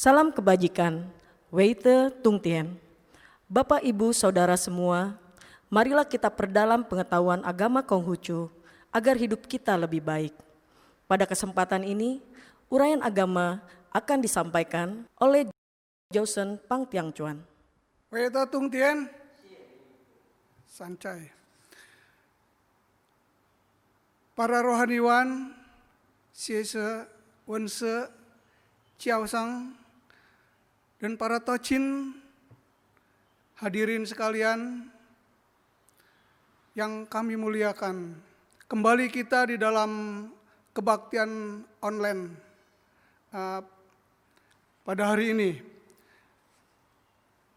Salam kebajikan, Weite Tung Tien. Bapak, Ibu, Saudara semua, marilah kita perdalam pengetahuan agama Konghucu agar hidup kita lebih baik. Pada kesempatan ini, uraian agama akan disampaikan oleh Josen Pang Tiang Chuan. Weite Tung Tien, Sancai. Para rohaniwan, Siese, Wense, Ciaosang, dan para tocin, hadirin sekalian yang kami muliakan. Kembali kita di dalam kebaktian online pada hari ini.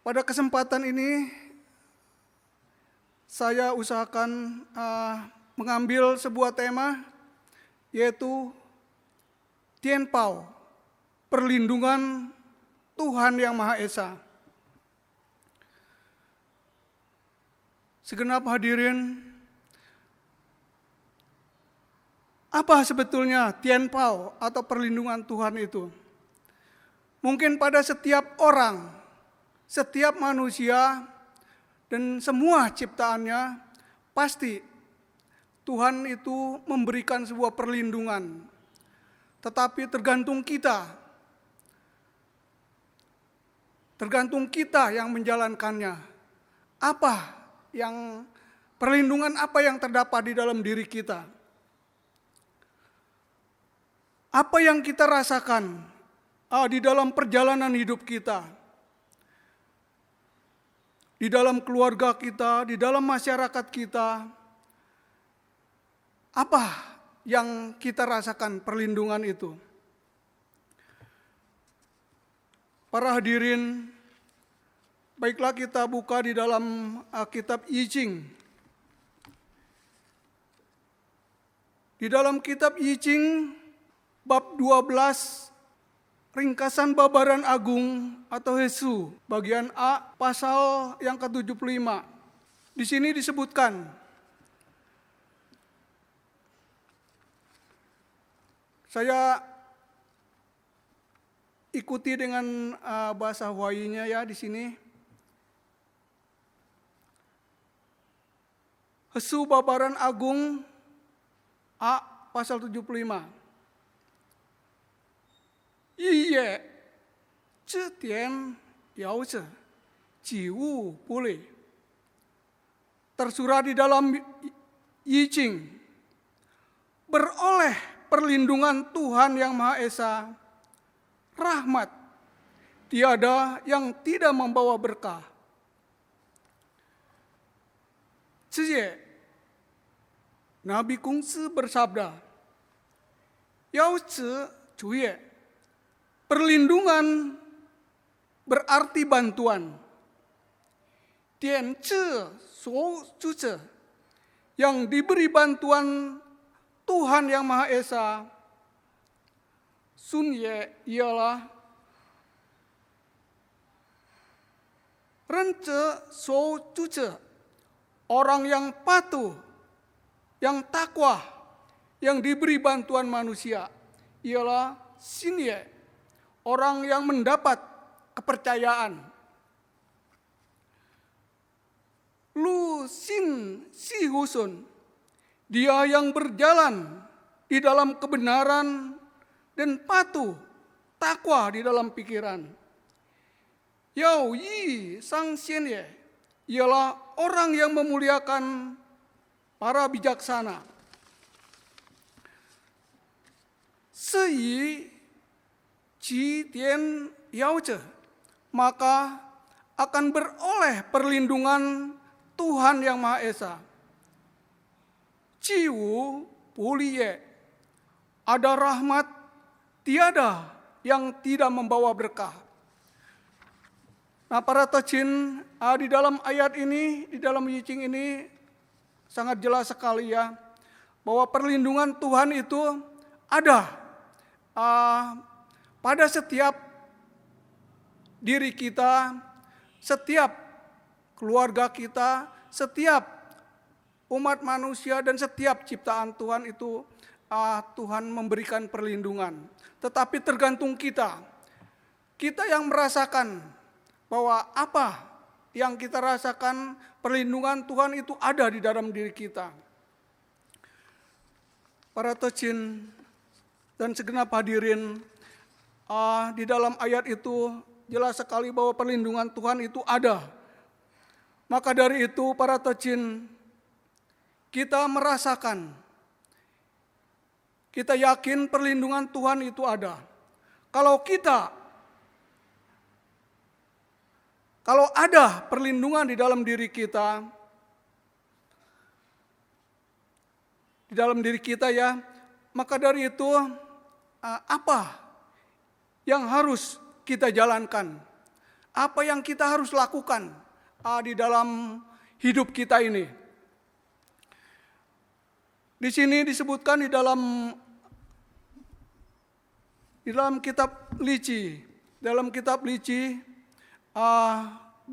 Pada kesempatan ini, saya usahakan mengambil sebuah tema, yaitu Tien Pao, perlindungan Tuhan Yang Maha Esa. Segenap hadirin, apa sebetulnya Tien Pao atau perlindungan Tuhan itu? Mungkin pada setiap orang, setiap manusia, dan semua ciptaannya, pasti Tuhan itu memberikan sebuah perlindungan. Tetapi tergantung kita yang menjalankannya. Perlindungan apa yang terdapat di dalam diri kita? Apa yang kita rasakan di dalam perjalanan hidup kita? Di dalam keluarga kita, di dalam masyarakat kita, apa yang kita rasakan perlindungan itu? Para hadirin, baiklah kita buka di dalam kitab I Ching. Di dalam kitab I Ching, bab 12, ringkasan Babaran Agung atau Hesu, bagian A, pasal yang ke-75. Di sini disebutkan, saya ikuti dengan bahasa Hawaiinya ya di sini. Hesu Babaran Agung A, pasal 75. Iye, zhi tian yao zhe, ji wu boleh. Tersurat di dalam I Ching, beroleh perlindungan Tuhan Yang Maha Esa, rahmat, tiada yang tidak membawa berkah. Ziye, Nabi Kongzi bersabda, Yao Zhi Juye, perlindungan berarti bantuan. Tian Zhi Suo Zhi, yang diberi bantuan Tuhan Yang Maha Esa. Sun Ye ialah Ren Zhe Suo Zhi, orang yang patuh, yang takwa, yang diberi bantuan manusia. Ialah Xin Ye, orang yang mendapat kepercayaan. Lu Xin Si Husun, dia yang berjalan di dalam kebenaran dan patuh, takwa di dalam pikiran. Yao Yi Sang Xian Ye, ialah orang yang memuliakan para bijaksana. Seyi Ji Tian Yao Zhe, maka akan beroleh perlindungan Tuhan Yang Maha Esa. Ji wu buli ye, ada rahmat, tiada yang tidak membawa berkah. Nah, para tocin, di dalam ayat ini, di dalam I Ching ini sangat jelas sekali ya, bahwa perlindungan Tuhan itu ada pada setiap diri kita, setiap keluarga kita, setiap umat manusia, dan setiap ciptaan Tuhan itu Tuhan memberikan perlindungan. Tetapi tergantung kita. kita yang merasakan bahwa apa yang kita rasakan, perlindungan Tuhan itu ada di dalam diri kita. Para tocin dan segenap hadirin, di dalam ayat itu jelas sekali bahwa perlindungan Tuhan itu ada. Maka dari itu para tocin, kita merasakan, kita yakin perlindungan Tuhan itu ada. Kalau ada perlindungan di dalam diri kita, ya, maka dari itu apa yang harus kita jalankan? Apa yang kita harus lakukan di dalam hidup kita ini? Di sini disebutkan di dalam kitab Lici, dalam kitab Lici 22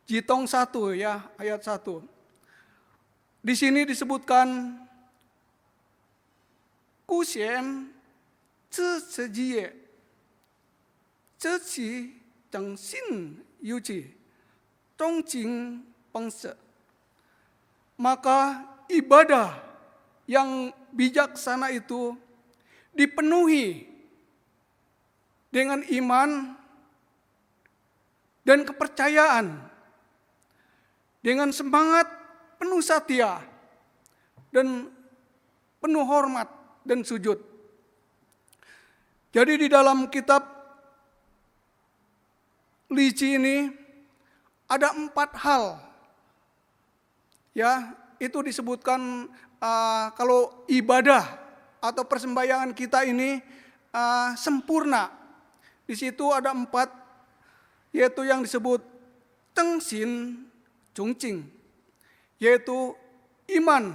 Jitong 1 ya, ayat 1. Di sini disebutkan Kusien Cejie Ceci Tengsin Yuji Tongjing Pengse. Maka ibadah yang bijaksana itu dipenuhi dengan iman dan kepercayaan, dengan semangat penuh satya dan penuh hormat dan sujud. Jadi di dalam kitab Lici ini ada 4 hal, ya, itu disebutkan kalau ibadah atau persembayangan kita ini sempurna. Di situ ada 4, yaitu yang disebut Tengsin Chongqing, yaitu iman,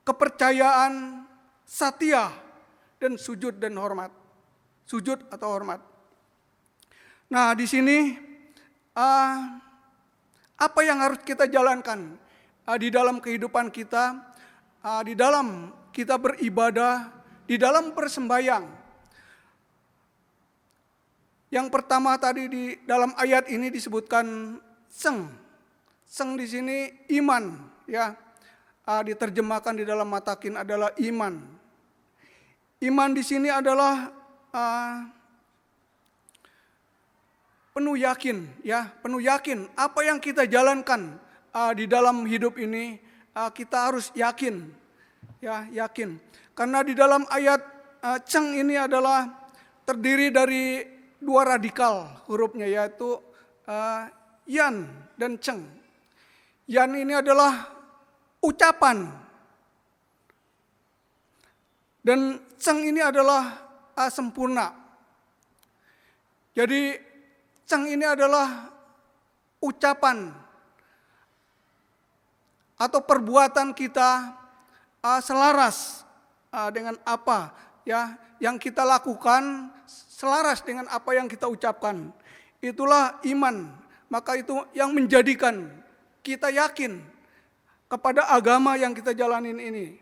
kepercayaan, satya, dan sujud dan hormat. Sujud atau hormat. Nah, di sini apa yang harus kita jalankan di dalam kehidupan kita, di dalam kita beribadah, di dalam bersembayang. Yang pertama tadi di dalam ayat ini disebutkan seng. Seng di sini iman, ya. Diterjemahkan di dalam Matakin adalah iman. Iman di sini adalah penuh yakin, ya, penuh yakin apa yang kita jalankan di dalam hidup ini, kita harus yakin. Ya, yakin. Karena di dalam ayat ceng ini adalah terdiri dari 2 radikal hurufnya, yaitu yan dan ceng. Yan ini adalah ucapan, dan ceng ini adalah sempurna. Jadi ceng ini adalah ucapan atau perbuatan kita selaras dengan apa, ya, yang kita lakukan, selaras dengan apa yang kita ucapkan. Itulah iman. Maka itu yang menjadikan kita yakin kepada agama yang kita jalanin ini.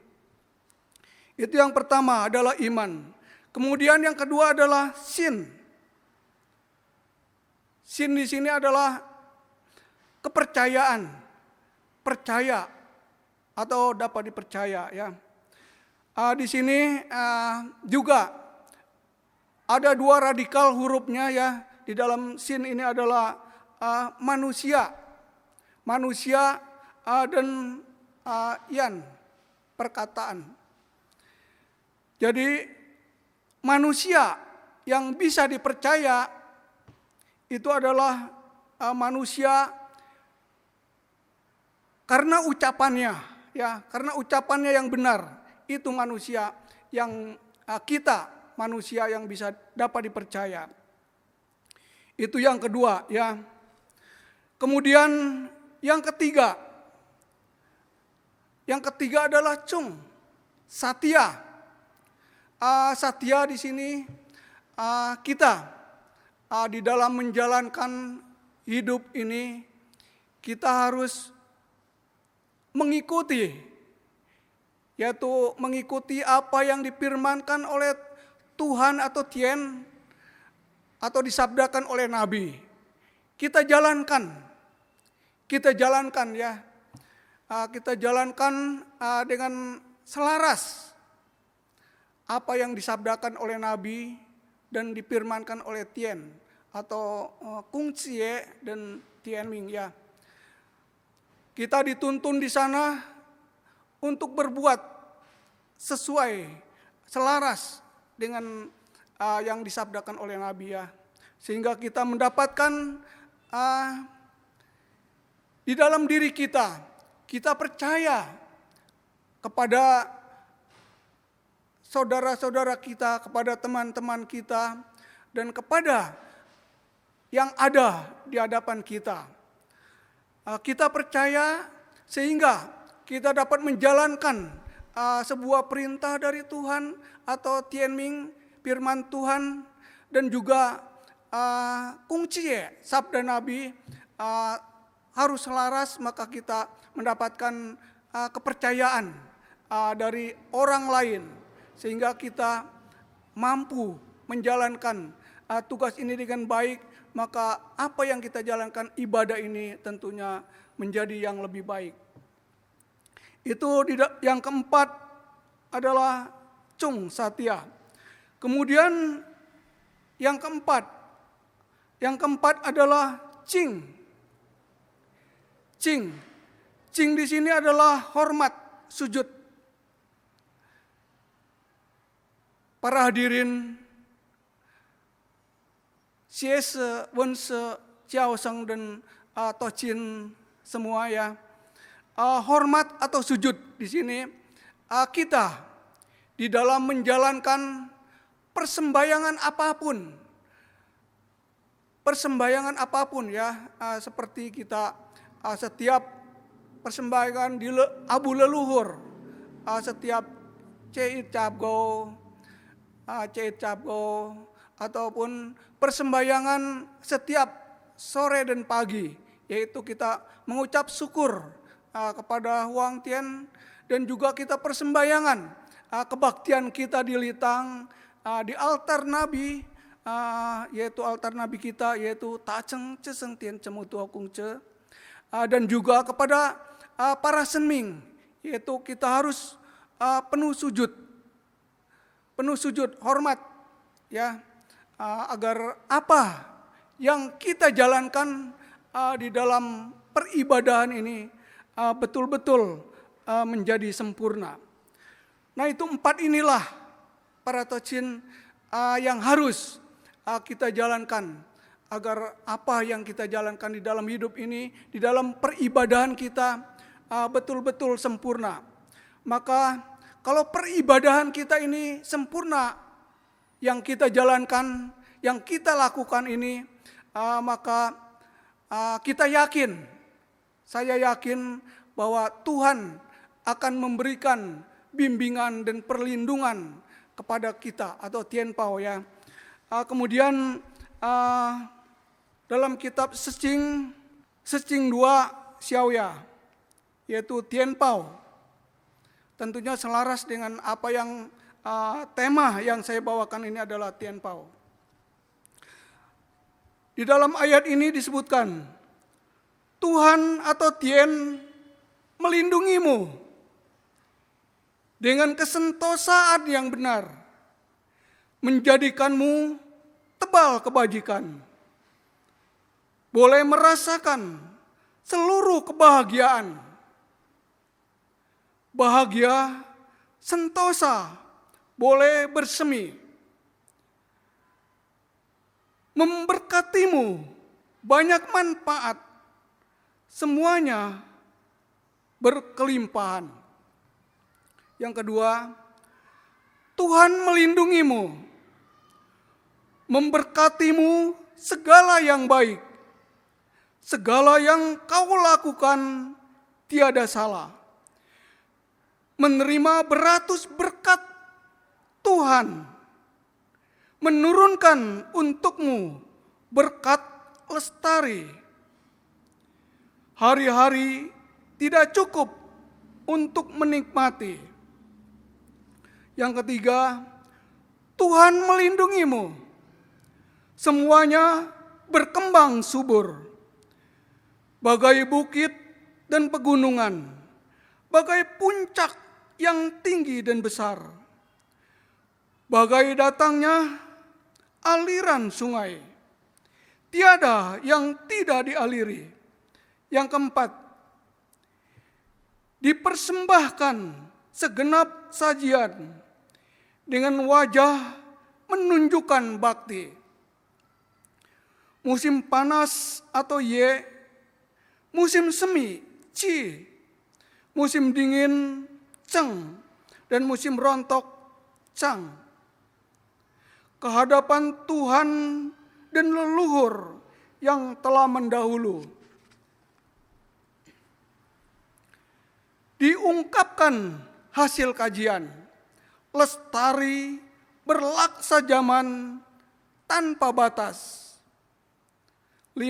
Itu yang pertama adalah iman. Kemudian yang kedua adalah sin. Sin di sini adalah kepercayaan, percaya atau dapat dipercaya, ya. Di sini juga ada 2 radikal hurufnya, ya. Di dalam sin ini adalah manusia, dan yan, perkataan. Jadi manusia yang bisa dipercaya itu adalah manusia karena ucapannya, ya, karena ucapannya yang benar. Itu manusia yang kita, manusia yang bisa dapat dipercaya. Itu yang kedua, ya. Kemudian yang ketiga adalah cung, satya. Satya di sini kita di dalam menjalankan hidup ini kita harus mengikuti, yaitu mengikuti apa yang difirmankan oleh Tuhan atau Tien, atau disabdakan oleh Nabi. Kita jalankan ya. Kita jalankan dengan selaras apa yang disabdakan oleh Nabi dan difirmankan oleh Tien atau Kung Cie dan Tien Ming ya. Kita dituntun di sana untuk berbuat sesuai, selaras dengan yang disabdakan oleh Nabi ya. Sehingga kita mendapatkan di dalam diri kita percaya kepada saudara-saudara kita, kepada teman-teman kita, dan kepada yang ada di hadapan kita. Kita percaya sehingga kita dapat menjalankan sebuah perintah dari Tuhan atau Tien Ming, firman Tuhan, dan juga Kung Cie, sabda Nabi, harus selaras, maka kita mendapatkan kepercayaan dari orang lain, sehingga kita mampu menjalankan tugas ini dengan baik. Maka apa yang kita jalankan, ibadah ini tentunya menjadi yang lebih baik. Itu yang keempat adalah Cung Satya. Kemudian yang keempat adalah Cing. Cing di sini adalah hormat, sujud. Para hadirin, Siese, Wense, Chiao Seng, dan Tochin semua ya. Hormat atau sujud di sini kita di dalam menjalankan persembayangan apapun ya, seperti kita setiap persembayangan di abu leluhur, setiap ceit cabgo, ataupun persembayangan setiap sore dan pagi, yaitu kita mengucap syukur kepada Huang Tien, dan juga kita persembayangan kebaktian kita di Litang, di altar Nabi, yaitu altar Nabi kita, yaitu Ta Cheng Cheseng Tien Cemu Tua Kung Ce, dan juga kepada para senming, yaitu kita harus penuh sujud hormat ya, agar apa yang kita jalankan di dalam peribadahan ini betul-betul menjadi sempurna. Nah, itu 4 inilah para Tochin yang harus kita jalankan agar apa yang kita jalankan di dalam hidup ini, di dalam peribadahan kita betul-betul sempurna. Maka kalau peribadahan kita ini sempurna, yang kita jalankan, yang kita lakukan ini, maka kita yakin, saya yakin bahwa Tuhan akan memberikan bimbingan dan perlindungan kepada kita atau Tien Pao ya. Kemudian dalam kitab Secing 2 Xiaoya, yaitu Tien Pao, tentunya selaras dengan apa yang tema yang saya bawakan ini adalah Tien Pao. Di dalam ayat ini disebutkan, Tuhan atau Tien melindungimu dengan kesentosaan yang benar, menjadikanmu tebal kebajikan, boleh merasakan seluruh kebahagiaan, bahagia, sentosa, boleh bersemi, memberkatimu banyak manfaat, semuanya berkelimpahan. Yang kedua, Tuhan melindungimu, memberkatimu segala yang baik, segala yang kau lakukan tiada salah, menerima beratus berkat Tuhan, menurunkan untukmu berkat lestari. Hari-hari tidak cukup untuk menikmati, Yang ketiga, Tuhan melindungimu. Semuanya berkembang subur, bagai bukit dan pegunungan, bagai puncak yang tinggi dan besar, bagai datangnya aliran sungai, tiada yang tidak dialiri. Yang keempat, dipersembahkan segenap sajian dengan wajah menunjukkan bakti. Musim panas atau ye, musim semi, ci, musim dingin, ceng, dan musim rontok, cang. Kehadapan Tuhan dan leluhur yang telah mendahulu. Diungkapkan hasil kajian, lestari berlaksa zaman tanpa batas. 5.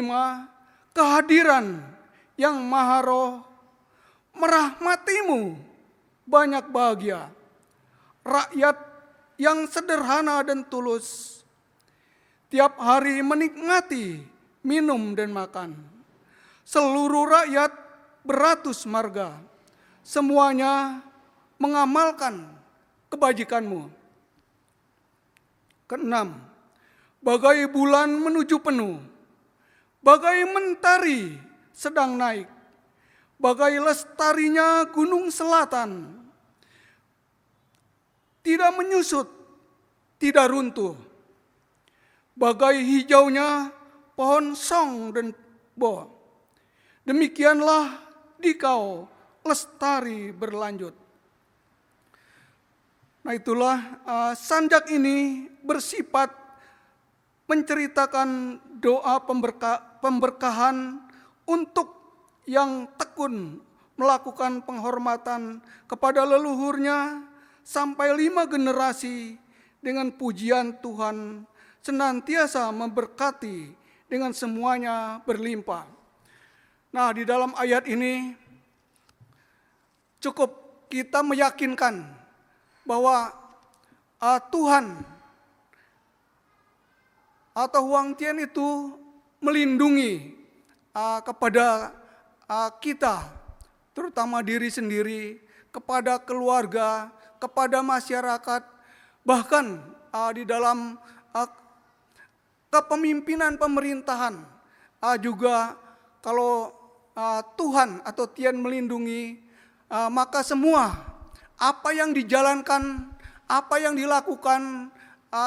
Kehadiran yang Maha Roh merahmatimu banyak bahagia. Rakyat yang sederhana dan tulus, tiap hari menikmati minum dan makan. Seluruh rakyat beratus marga, semuanya mengamalkan kebajikanmu. Keenam, bagai bulan menuju penuh, bagai mentari sedang naik, bagai lestarinya gunung selatan, tidak menyusut, tidak runtuh, bagai hijaunya pohon song dan bo. Demikianlah dikau lestari berlanjut. Nah itulah sanjak ini bersifat menceritakan doa pemberkahan untuk yang tekun melakukan penghormatan kepada leluhurnya sampai 5 generasi dengan pujian Tuhan senantiasa memberkati dengan semuanya berlimpah. Nah di dalam ayat ini cukup kita meyakinkan bahwa Tuhan atau Huang Tian itu melindungi kepada kita, terutama diri sendiri, kepada keluarga, kepada masyarakat, bahkan di dalam kepemimpinan pemerintahan juga kalau Tuhan atau Tian melindungi, maka semua apa yang dijalankan, apa yang dilakukan,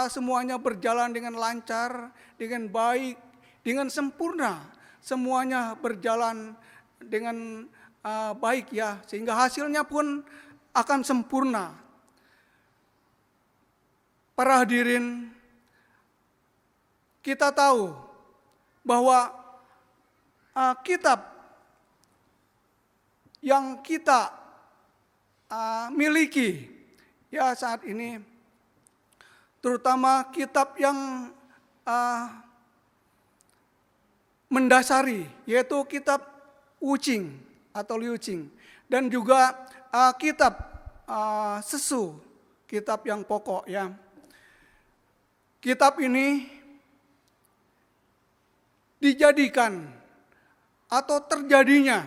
semuanya berjalan dengan lancar, dengan baik, dengan sempurna. Semuanya berjalan dengan baik ya, sehingga hasilnya pun akan sempurna. Para hadirin, kita tahu bahwa kitab yang kita miliki ya saat ini, terutama kitab yang mendasari, yaitu kitab Wu Qing atau Liu Qing, dan juga kitab Sesu, kitab yang pokok ya. Kitab ini dijadikan atau terjadinya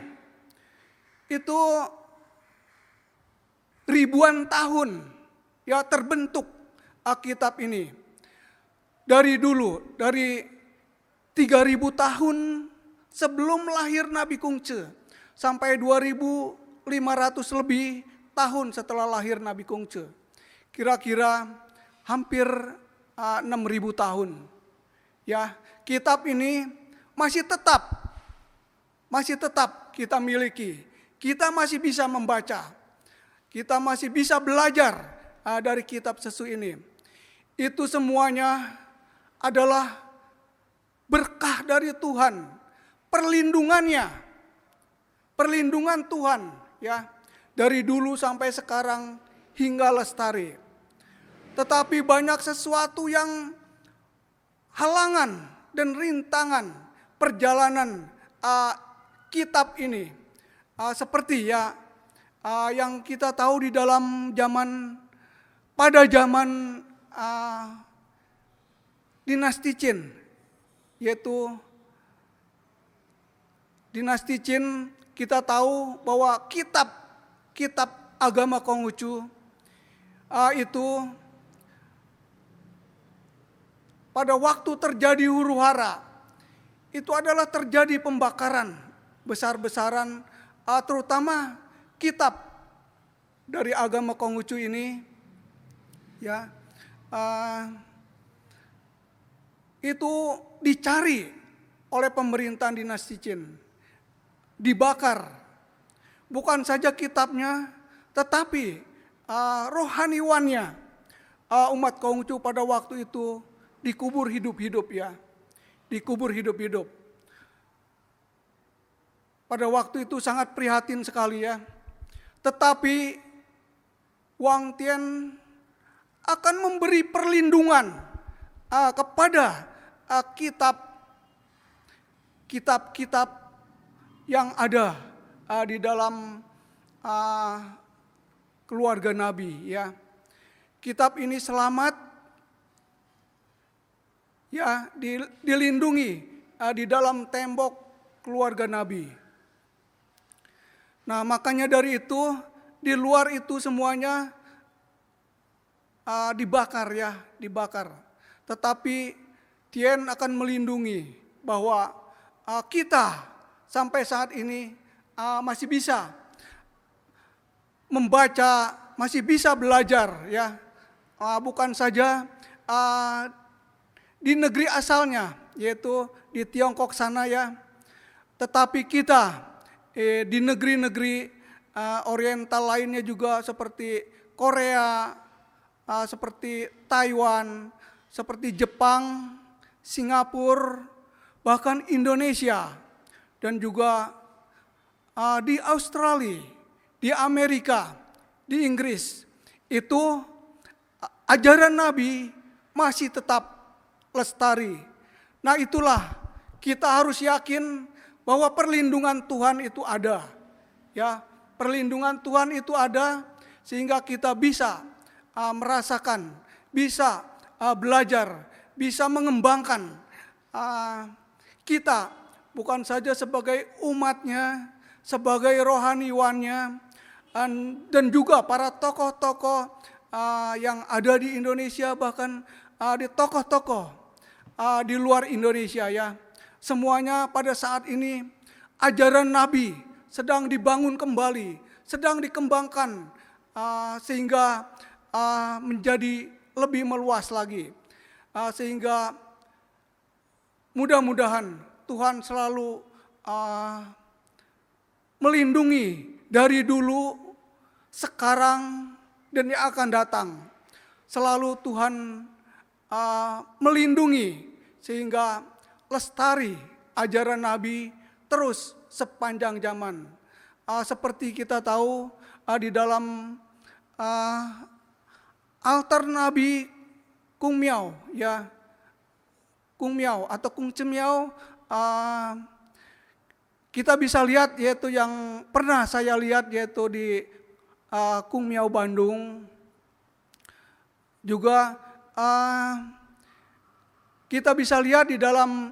itu ribuan tahun ya terbentuk kitab ini. Dari dulu, dari 3000 tahun sebelum lahir Nabi Kongce sampai 2500 lebih tahun setelah lahir Nabi Kongce. Kira-kira hampir 6000 tahun. Ya, kitab ini masih tetap kita miliki. Kita masih bisa membaca. Kita masih bisa belajar dari kitab Sesu ini. Itu semuanya adalah berkah dari Tuhan, perlindungan Tuhan ya, dari dulu sampai sekarang hingga lestari. Tetapi banyak sesuatu yang halangan dan rintangan perjalanan kitab ini. Seperti ya yang kita tahu di dalam zaman pada zaman dinasti Qin, yaitu dinasti Qin, kita tahu bahwa kitab agama Konghucu itu pada waktu terjadi huru-hara, itu adalah terjadi pembakaran besar-besaran, terutama kitab dari agama Konghucu ini, ya, itu dicari oleh pemerintahan dinasti Qin, dibakar. Bukan saja kitabnya, tetapi rohaniwannya, umat Konghucu pada waktu itu dikubur hidup-hidup, ya, dikubur hidup-hidup. Pada waktu itu sangat prihatin sekali, ya. Tetapi Wang Tian akan memberi perlindungan kepada kitab-kitab yang ada di dalam keluarga Nabi, ya. Kitab ini selamat, ya, dilindungi di dalam tembok keluarga Nabi. Nah, makanya dari itu, di luar itu semuanya dibakar, ya, dibakar. Tetapi Tian akan melindungi bahwa kita sampai saat ini masih bisa membaca, masih bisa belajar, ya. Bukan saja di negeri asalnya, yaitu di Tiongkok sana, ya. Tetapi kita di negeri-negeri oriental lainnya juga, seperti Korea, seperti Taiwan, seperti Jepang, Singapura, bahkan Indonesia, dan juga di Australia, di Amerika, di Inggris, itu ajaran Nabi masih tetap lestari. Nah, itulah kita harus yakin bahwa perlindungan Tuhan itu ada, ya, perlindungan Tuhan itu ada, sehingga kita bisa merasakan, bisa belajar, bisa mengembangkan kita bukan saja sebagai umatnya, sebagai rohaniwannya, dan juga para tokoh-tokoh yang ada di Indonesia, bahkan di tokoh-tokoh di luar Indonesia, ya. Semuanya pada saat ini ajaran Nabi sedang dibangun kembali, sedang dikembangkan sehingga menjadi lebih meluas lagi, sehingga mudah-mudahan Tuhan selalu melindungi dari dulu, sekarang, dan yang akan datang. Selalu Tuhan melindungi sehingga lestari ajaran Nabi terus sepanjang zaman. Seperti kita tahu di dalam altar Nabi Kung Miao, ya, Kung Miao atau Kung Cemiao, kita bisa lihat, yaitu yang pernah saya lihat, yaitu di Kung Miao Bandung. Juga kita bisa lihat di dalam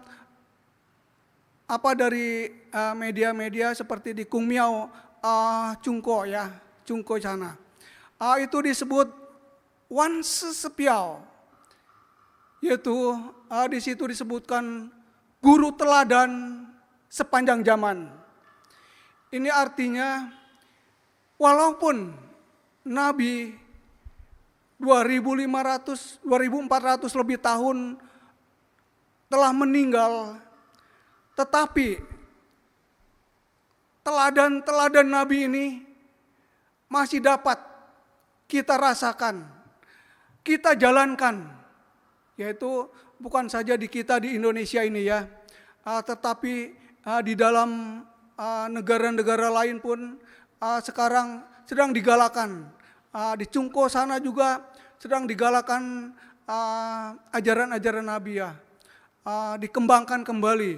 dari media-media seperti di Kung Miao Chungko, ya, Chungko sana. Itu disebut Wan Sepiao, yaitu di situ disebutkan guru teladan sepanjang zaman. Ini artinya walaupun Nabi 2500, 2400 lebih tahun telah meninggal, tetapi teladan-teladan Nabi ini masih dapat kita rasakan, kita jalankan, yaitu bukan saja di kita di Indonesia ini, ya, tetapi di dalam negara-negara lain pun sekarang sedang digalakan. Di Cungko sana juga sedang digalakan ajaran-ajaran Nabi, ya, dikembangkan kembali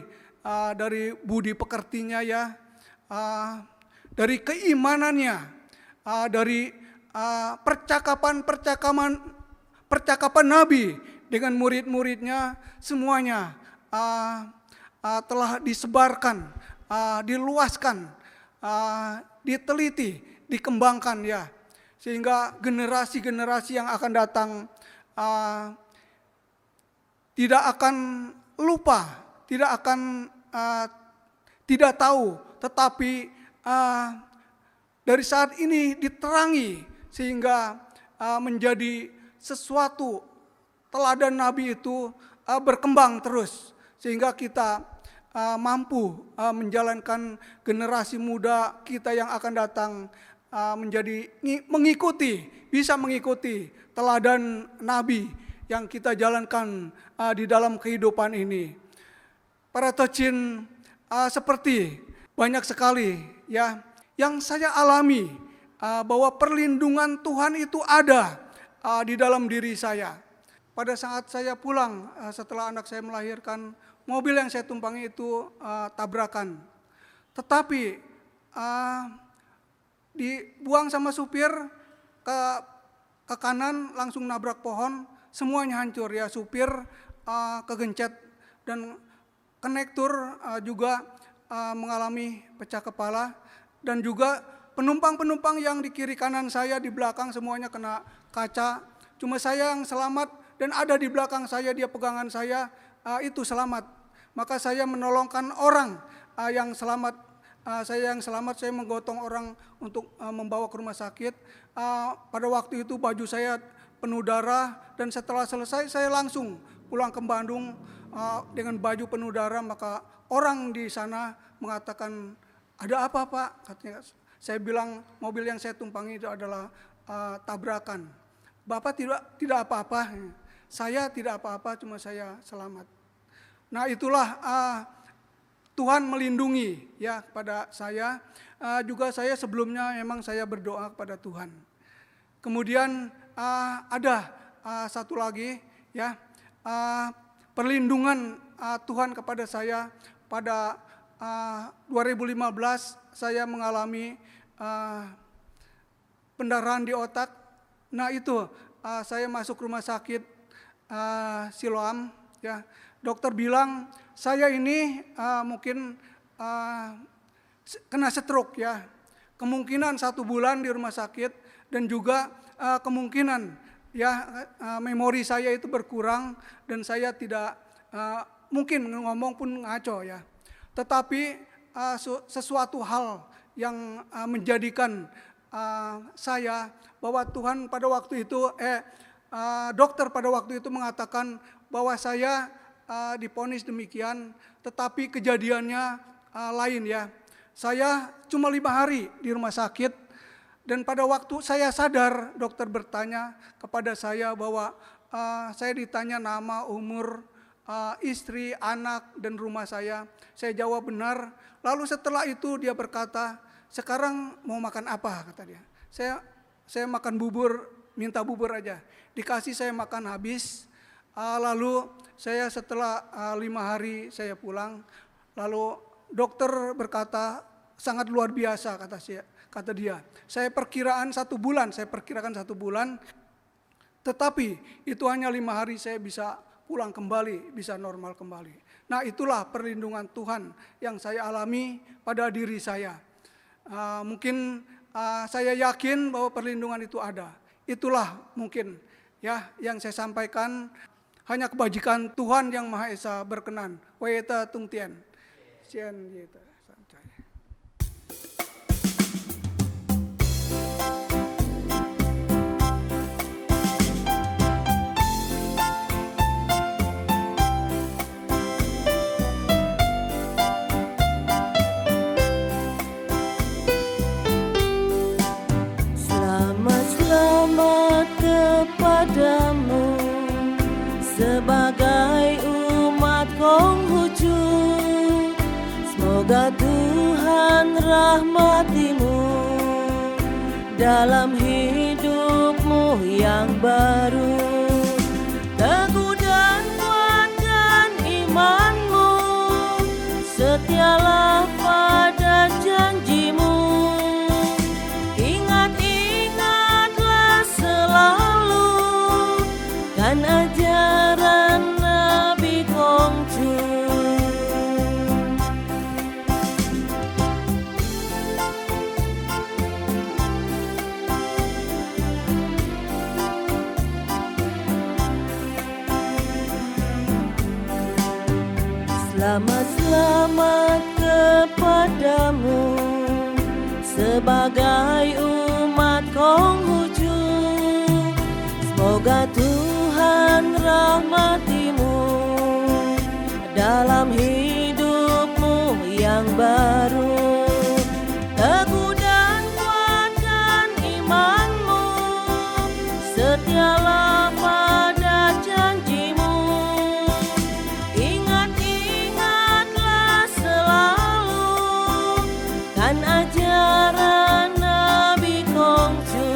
dari budi pekertinya, ya, dari keimanannya, dari percakapan Nabi dengan murid-muridnya semuanya telah disebarkan, diluaskan, diteliti, dikembangkan ya, sehingga generasi-generasi yang akan datang tidak akan lupa, tidak tahu, tetapi dari saat ini diterangi sehingga menjadi sesuatu teladan Nabi itu berkembang terus, sehingga kita mampu menjalankan generasi muda kita yang akan datang bisa mengikuti teladan Nabi yang kita jalankan di dalam kehidupan ini. Para tocin, seperti banyak sekali ya yang saya alami, bahwa perlindungan Tuhan itu ada di dalam diri saya. Pada saat saya pulang setelah anak saya melahirkan, mobil yang saya tumpangi itu tabrakan. Tetapi dibuang sama supir ke kanan, langsung nabrak pohon, semuanya hancur ya. Supir kegencet dan konektor juga mengalami pecah kepala, dan juga penumpang-penumpang yang di kiri kanan saya, di belakang semuanya kena kaca. Cuma saya yang selamat, dan ada di belakang saya, dia pegangan saya, itu selamat. Maka saya menolongkan orang yang selamat. Saya menggotong orang untuk membawa ke rumah sakit. Pada waktu itu baju saya penuh darah, dan setelah selesai saya langsung pulang ke Bandung dengan baju penuh darah. Maka orang di sana mengatakan, "Ada apa, Pak?" Katanya. Saya bilang mobil yang saya tumpangi itu adalah tabrakan. "Bapak tidak apa-apa." "Saya tidak apa-apa, cuma saya selamat." Nah, itulah Tuhan melindungi ya pada saya. Juga saya sebelumnya memang saya berdoa kepada Tuhan. Kemudian ada satu lagi ya, perlindungan Tuhan kepada saya. Pada 2015 saya mengalami pendarahan di otak. Nah, itu saya masuk rumah sakit Siloam ya. Dokter bilang saya ini mungkin kena stroke ya. Kemungkinan 1 bulan di rumah sakit, dan juga kemungkinan ya memori saya itu berkurang, dan saya tidak mungkin ngomong pun ngaco ya. Tetapi sesuatu hal yang menjadikan saya bahwa Tuhan pada waktu itu dokter pada waktu itu mengatakan bahwa saya divonis demikian, tetapi kejadiannya lain ya. Saya cuma 5 hari di rumah sakit, dan pada waktu saya sadar, dokter bertanya kepada saya bahwa saya ditanya nama, umur, istri, anak, dan rumah saya. Saya jawab benar. Lalu setelah itu dia berkata, "Sekarang mau makan apa?" kata dia. Saya makan bubur, minta bubur aja. Dikasih, saya makan habis. Lalu saya setelah 5 hari saya pulang. Lalu dokter berkata, "Sangat luar biasa," kata dia. Saya perkirakan 1 bulan, tetapi itu hanya 5 hari saya bisa pulang kembali, bisa normal kembali. Nah, itulah perlindungan Tuhan yang saya alami pada diri saya. Mungkin saya yakin bahwa perlindungan itu ada. Itulah mungkin ya yang saya sampaikan. Hanya kebajikan Tuhan yang Maha Esa berkenan. Weta tung tien. Sien gitu. Selamat kepadamu sebagai umat Konghucu. Semoga Tuhan rahmatimu dalam hidupmu yang baru. Teguh dan kuatkan imanmu, setialah pada janjimu. Ingat-ingatlah kan ajaran Nabi Kongcu. Selamat kepadamu sebagai umat Konghucu. Semoga Tuhan rahmatimu dalam hidupmu yang baru. Teguh dan kuatkan imanmu, setialah pada janjimu. Ingat-ingatlah selalu kan ajaran Nabi Kongcu.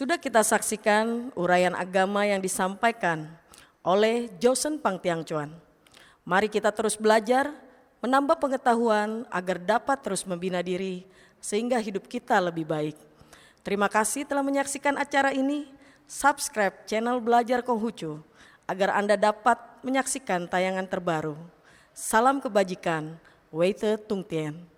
Sudah kita saksikan uraian agama yang disampaikan oleh Josen Pangtiang Chuan. Mari kita terus belajar, menambah pengetahuan agar dapat terus membina diri sehingga hidup kita lebih baik. Terima kasih telah menyaksikan acara ini. Subscribe channel Belajar Konghucu agar Anda dapat menyaksikan tayangan terbaru. Salam kebajikan, Weite Tung Tien.